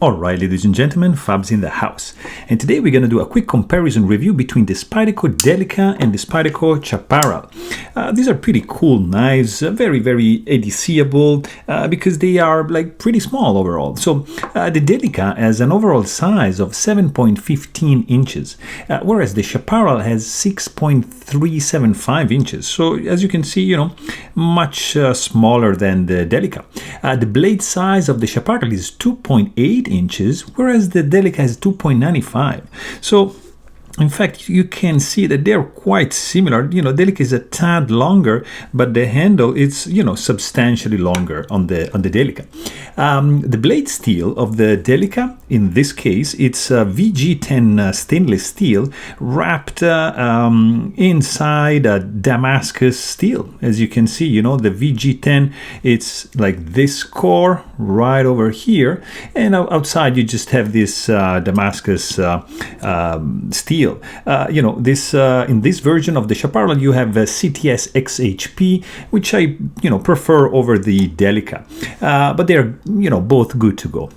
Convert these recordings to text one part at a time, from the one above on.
Alright, ladies and gentlemen, Fab's in the house. And today we're going to do a quick comparison review between the Spyderco Delica and the Spyderco Chaparral. These are pretty cool knives, very ADCable because they are like pretty small overall. So the Delica has an overall size of 7.15 inches, whereas the Chaparral has 6.375 inches. So as you can see, much smaller than the Delica. The blade size of the Chaparral is 2.8 inches, whereas the Delica has 2.95. So in fact, you can see that they're quite similar. Delica is a tad longer, but the handle is, substantially longer on the Delica. The blade steel of the Delica, in this case, it's VG10 stainless steel wrapped inside a Damascus steel. As you can see, the VG10, it's like this core right over here, and outside you just have this Damascus steel. In this version of the Chaparral, you have a CTS-XHP, which I, prefer over the Delica, but they're, both good to go.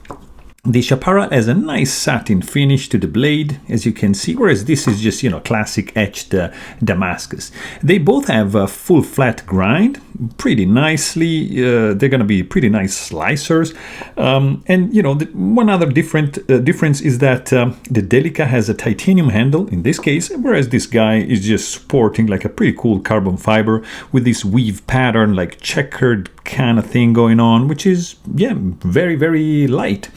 The Chaparral has a nice satin finish to the blade, as you can see, whereas this is just, classic etched Damascus. They both have a full flat grind, pretty nicely. They're going to be pretty nice slicers. One other difference is that the Delica has a titanium handle in this case, whereas this guy is just sporting like a pretty cool carbon fiber with this weave pattern, like checkered kind of thing going on, which is, very light.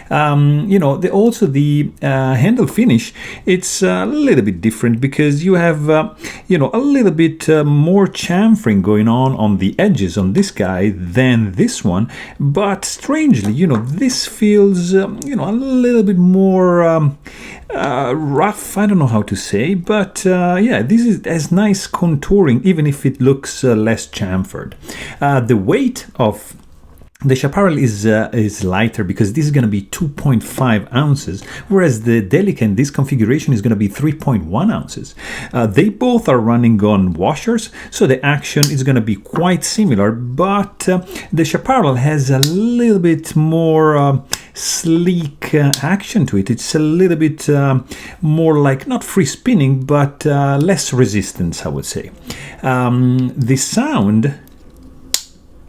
The handle finish, it's a little bit different because you have, a little bit more chamfering going on the edges on this guy than this one. But strangely, this feels, a little bit more rough. I don't know how to say, but this has nice contouring, even if it looks less chamfered. The weight of the Chaparral is lighter because this is going to be 2.5 ounces, whereas the Delica in this configuration is going to be 3.1 ounces. They both are running on washers, so the action is going to be quite similar, but the Chaparral has a little bit more sleek action to it. It's a little bit more like, not free spinning, but less resistance, I would say. The sound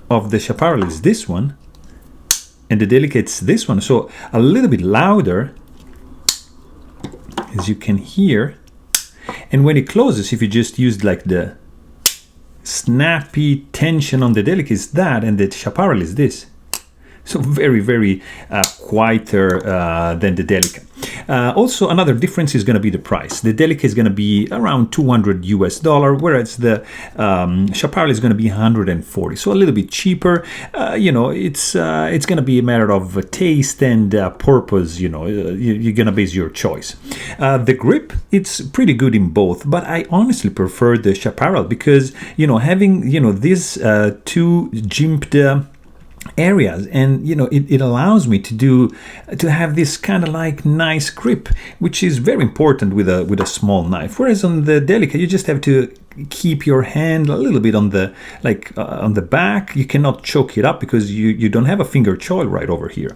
of the Chaparral is this one, and the Delica it's this one, so a little bit louder, as you can hear. And when it closes, if you just use like the snappy tension on the Delica is that, and the Chaparral is this. So very quieter than the Delica. Also, another difference is going to be the price. The Delica is going to be around $200 US, whereas the Chaparral is going to be 140. So a little bit cheaper. It's going to be a matter of taste and purpose. You're going to base your choice. The grip, it's pretty good in both, but I honestly prefer the Chaparral because having these two jimped areas, and it allows me to have this kind of like nice grip, which is very important with a small knife, whereas on the Delica you just have to keep your hand a little bit on the back. You cannot choke it up because you don't have a finger choil right over here,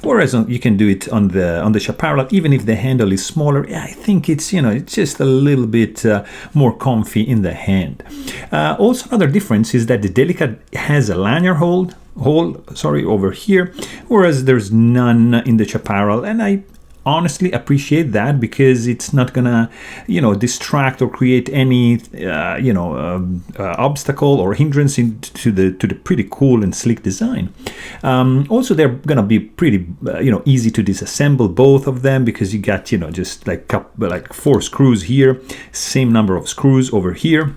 whereas you can do it on the Chaparral. Even if the handle is smaller, I think it's it's just a little bit more comfy in the hand. Also, another difference is that the Delica has a lanyard hole over here, whereas there's none in the Chaparral, and I honestly appreciate that because it's not gonna distract or create any obstacle or hindrance to the pretty cool and sleek design. Also, they're gonna be pretty easy to disassemble, both of them, because you got just like 4 screws here, same number of screws over here.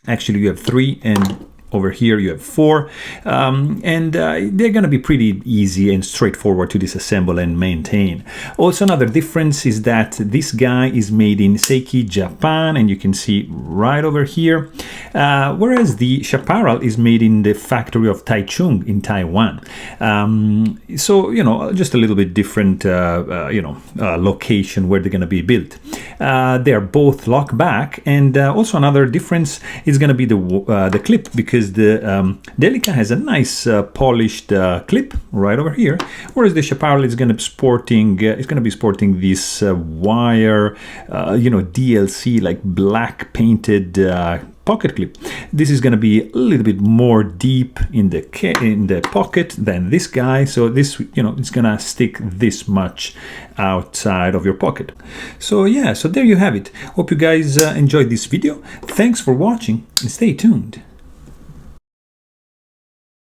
Actually, you have 3, and over here you have 4, and they're going to be pretty easy and straightforward to disassemble and maintain. Also, another difference is that this guy is made in Seiki, Japan, and you can see right over here, whereas the Chaparral is made in the factory of Taichung in Taiwan. So, just a little bit different, location where they're going to be built. They are both lock back, and also another difference is going to be the clip, because because the Delica has a nice polished clip right over here, whereas the Chaparral is going to be sporting this wire, DLC like black painted pocket clip. This is going to be a little bit more deep in the pocket than this guy, so this it's going to stick this much outside of your pocket. So yeah, so there you have it. Hope you guys enjoyed this video. Thanks for watching and stay tuned.